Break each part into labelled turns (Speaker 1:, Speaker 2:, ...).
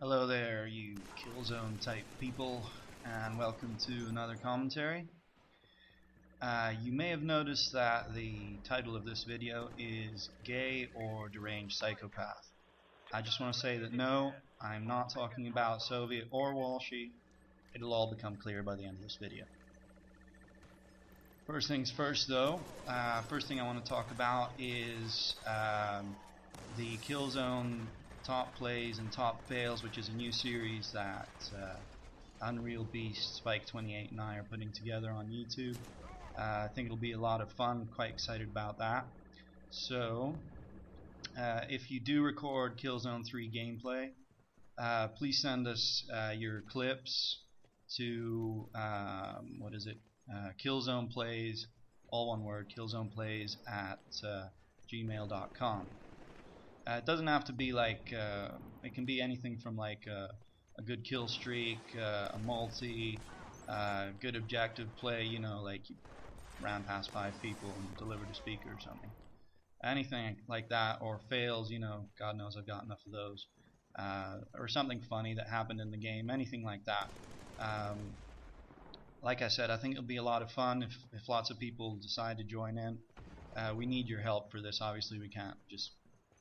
Speaker 1: Hello there, you Killzone type people, and welcome to another commentary. You may have noticed that the title of this video is Gay or Deranged Psychopath. I just want to say that no, I'm not talking about Soviet or Walshy. It'll all become clear by the end of this video. First things first though, first thing I want to talk about is the Killzone Top Plays and Top Fails, which is a new series that Unreal Beast, Spike28 and I are putting together on YouTube. I think it'll be a lot of fun, quite excited about that. So, if you do record Killzone 3 gameplay, please send us your clips to, Killzone Plays, all one word, killzoneplays at gmail.com. It doesn't have to be like, it can be anything from like a good kill streak, a multi, good objective play, you know, like you ran past 5 people and delivered a speaker or something. Anything like that, or fails, you know, God knows I've got enough of those. Or something funny that happened in the game, anything like that. Like I said, I think it'll be a lot of fun if lots of people decide to join in. We need your help for this. Obviously we can't just,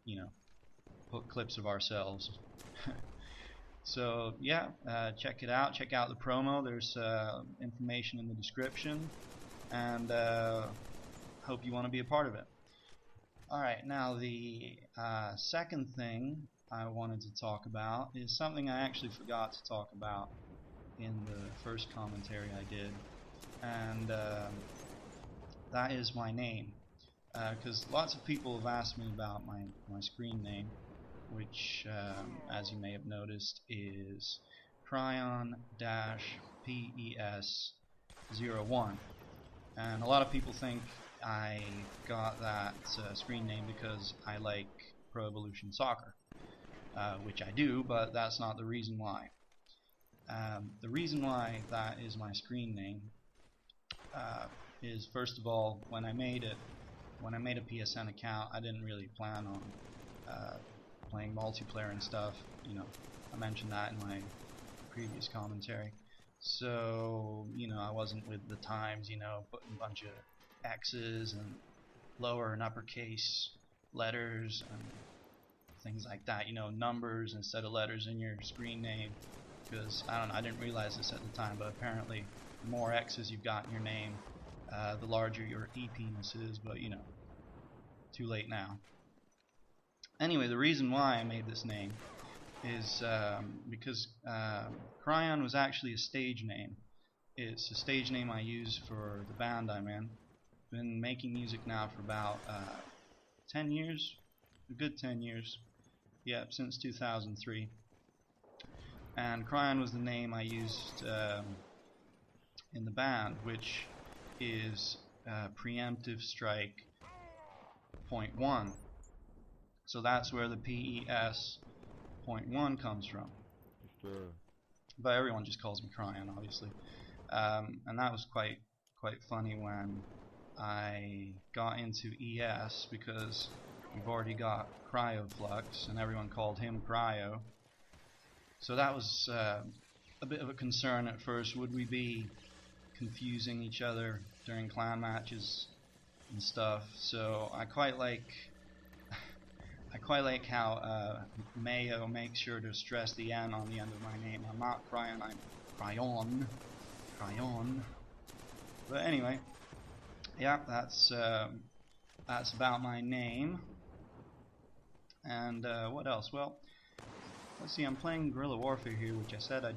Speaker 1: you know, put clips of ourselves. So yeah, check it out, check out the promo. There's information in the description, and hope you want to be a part of it. Alright, now the second thing I wanted to talk about is something I actually forgot to talk about in the first commentary I did, and that is my name. Because lots of people have asked me about my screen name, which, as you may have noticed, is Cryon-PES01. And a lot of people think I got that screen name because I like Pro Evolution Soccer, which I do, but that's not the reason why. The reason why that is my screen name is, first of all, when I made a PSN account, I didn't really plan on playing multiplayer and stuff. You know, I mentioned that in my previous commentary. So, you know, I wasn't with the times, you know, putting a bunch of X's and lower and uppercase letters and things like that. You know, numbers instead of letters in your screen name. Because, I don't know, I didn't realize this at the time, but apparently the more X's you've got in your name, the larger your E-penis is, but you know, too late now. Anyway, the reason why I made this name is because Cryon was actually a stage name. It's a stage name I use for the band I'm in. Been making music now for about 10 years, a good 10 years, yeah, since 2003. And Cryon was the name I used in the band, which is Preemptive Strike .1. So that's where the PES.1 comes from.
Speaker 2: Sure.
Speaker 1: But everyone just calls me Cryon, obviously. And that was quite funny when I got into ES, because we've already got Cryoflux, and everyone called him Cryo. So that was a bit of a concern at first. Would we be confusing each other during clan matches and stuff? So I quite like how Mayo makes sure to stress the N on the end of my name. I'm not Cryon, I'm Cryon. But anyway, yeah, that's about my name. And what else? Well, let's see, I'm playing Guerrilla Warfare here, which I said I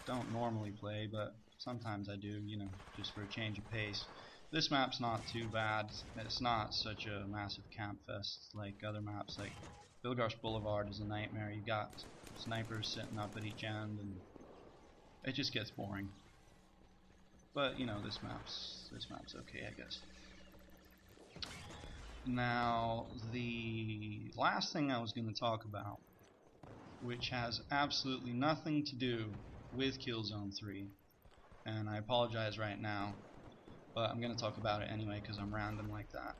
Speaker 1: don't normally play, but sometimes I do, you know, just for a change of pace. This map's not too bad. It's not such a massive camp fest like other maps. Like Bilgarsh Boulevard is a nightmare. You got snipers sitting up at each end, and it just gets boring. But you know, this map's okay, I guess. Now, the last thing I was going to talk about, which has absolutely nothing to do with Killzone 3, and I apologize right now, but I'm going to talk about it anyway because I'm random like that.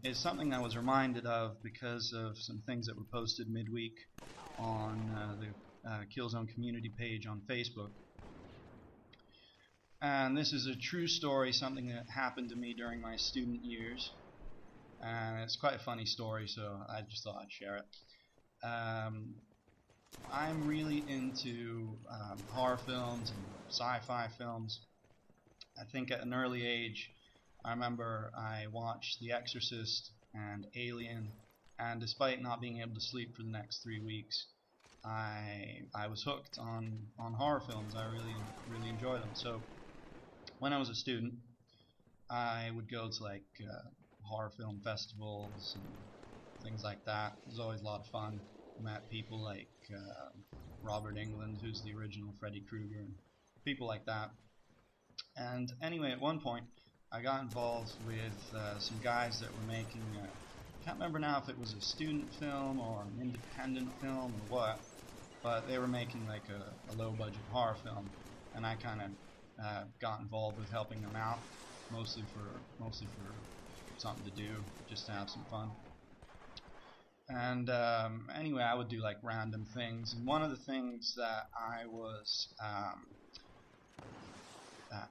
Speaker 1: It's something I was reminded of because of some things that were posted midweek on the Killzone community page on Facebook. And this is a true story, something that happened to me during my student years. And it's quite a funny story, so I just thought I'd share it. I'm really into horror films and sci-fi films. I think at an early age, I remember I watched The Exorcist and Alien, and despite not being able to sleep for the next 3 weeks, I was hooked on horror films. I really enjoy them. So when I was a student, I would go to like horror film festivals and things like that. It was always a lot of fun. Met people like Robert Englund, who's the original Freddy Krueger, and people like that. And anyway, at one point, I got involved with some guys that were making, I can't remember now if it was a student film or an independent film or what, but they were making like a low-budget horror film, and I kind of got involved with helping them out, mostly for something to do, just to have some fun. And anyway, I would do like random things, and one of the things that I was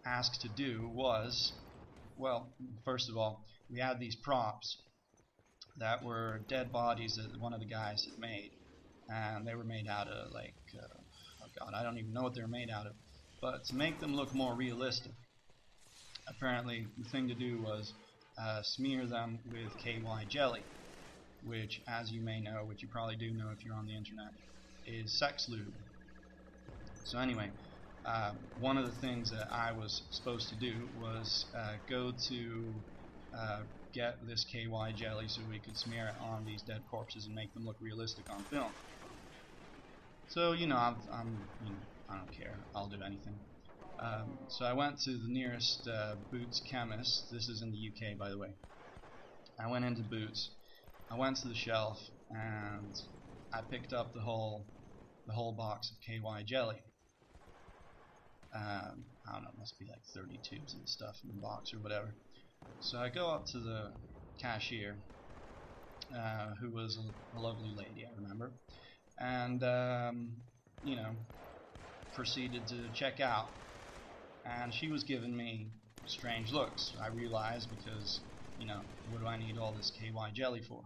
Speaker 1: asked to do was, well, first of all, we had these props that were dead bodies that one of the guys had made, and they were made out of like, oh god, I don't even know what they were made out of, but to make them look more realistic, apparently the thing to do was smear them with KY jelly, which, as you may know, which you probably do know if you're on the internet, is sex lube. So anyway, one of the things that I was supposed to do was go to get this KY jelly so we could smear it on these dead corpses and make them look realistic on film. So, you know, I don't care. I'll do anything. So I went to the nearest Boots chemist. This is in the UK, by the way. I went into Boots. I went to the shelf and I picked up the whole box of KY jelly. I don't know, it must be like 30 tubes of the stuff in the box or whatever. So I go up to the cashier, who was a lovely lady, I remember, and you know, proceeded to check out. And she was giving me strange looks, I realized, because, you know, what do I need all this KY jelly for?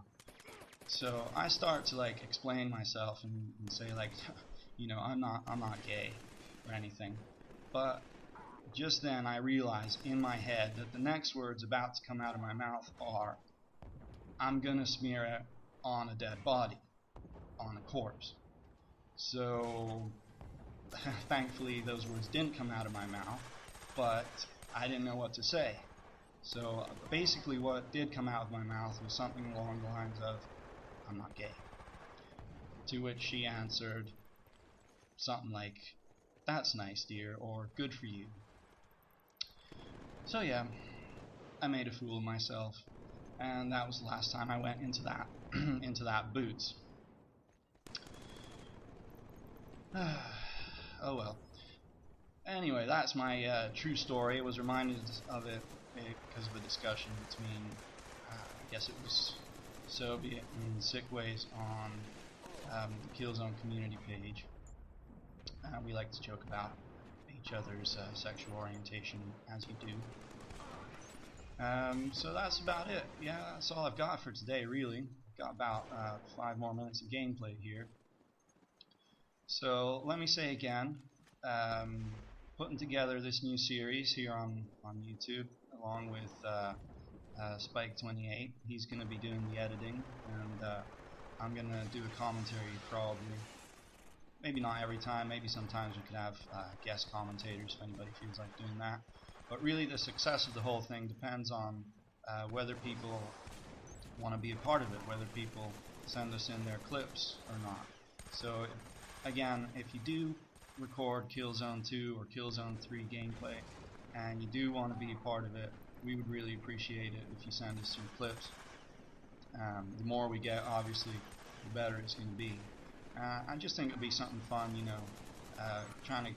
Speaker 1: So I start to like explain myself and say like, you know, I'm not gay or anything. But just then I realize in my head that the next words about to come out of my mouth are, I'm gonna smear it on a dead body, on a corpse. So thankfully those words didn't come out of my mouth, but I didn't know what to say. So basically what did come out of my mouth was something along the lines of, I'm not gay. To which she answered something like, that's nice, dear, or good for you. So yeah, I made a fool of myself, and that was the last time I went into that into that Boots. Oh well. Anyway, that's my true story. I was reminded of it because of a discussion between, I guess it was Soviet and Sickways on the Killzone community page. We like to joke about each other's sexual orientation, as you do. So that's about it. Yeah, that's all I've got for today, really. Got about 5 more minutes of gameplay here. So let me say again, putting together this new series here on YouTube, along with Spike28. He's going to be doing the editing, and I'm going to do a commentary probably. Maybe not every time, maybe sometimes we could have guest commentators if anybody feels like doing that. But really the success of the whole thing depends on whether people want to be a part of it, whether people send us in their clips or not. So again, if you do record Killzone 2 or Killzone 3 gameplay and you do want to be a part of it, we would really appreciate it if you send us some clips. The more we get, obviously, the better it's going to be. I just think it'll be something fun, you know, trying to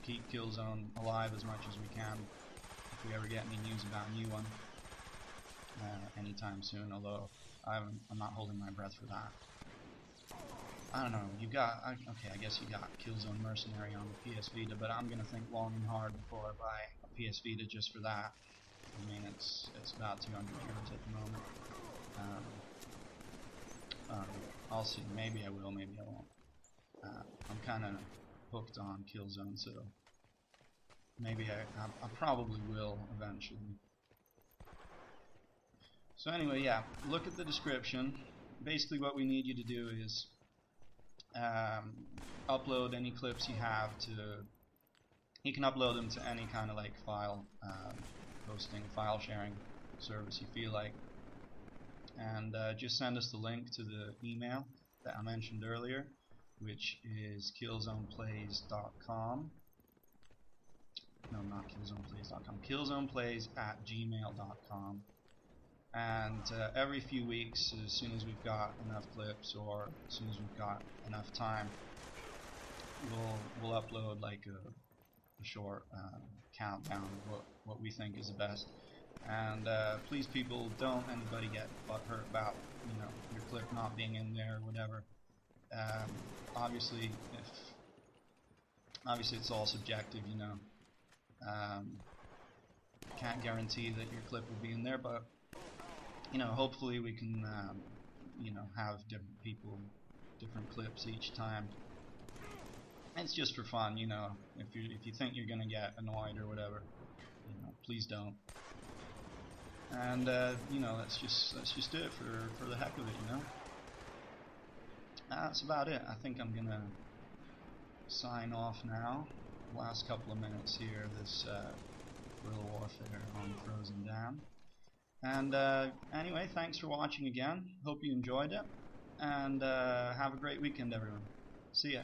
Speaker 1: keep Killzone alive as much as we can if we ever get any news about a new one anytime soon, although I'm not holding my breath for that. I don't know, okay, I guess you got Killzone Mercenary on the PS Vita, but I'm gonna think long and hard before I buy a PS Vita just for that. I mean, it's about 200 euros at the moment. I'll see, maybe I will, maybe I won't. I'm kind of hooked on Killzone, so maybe I probably will eventually. So anyway, yeah, look at the description. Basically what we need you to do is upload any clips you have to, you can upload them to any kind of like file hosting, file sharing service you feel like, and just send us the link to the email that I mentioned earlier, which is killzoneplays.com. No, not killzoneplays.com, killzoneplays@gmail.com. And every few weeks, as soon as we've got enough clips, or as soon as we've got enough time, we'll upload like a short countdown of what we think is the best. And please, people, don't anybody get butthurt about, you know, your clip not being in there or whatever. Obviously it's all subjective, you know. Can't guarantee that your clip will be in there, but you know, hopefully we can you know, have different people, different clips each time. It's just for fun, you know. If you think you're gonna get annoyed or whatever, you know, please don't. And you know, let's just do it for the heck of it, you know. That's about it. I think I'm gonna sign off now. Last couple of minutes here, this guerrilla warfare on Frozen Dam. And anyway, thanks for watching again. Hope you enjoyed it, and have a great weekend, everyone. See ya.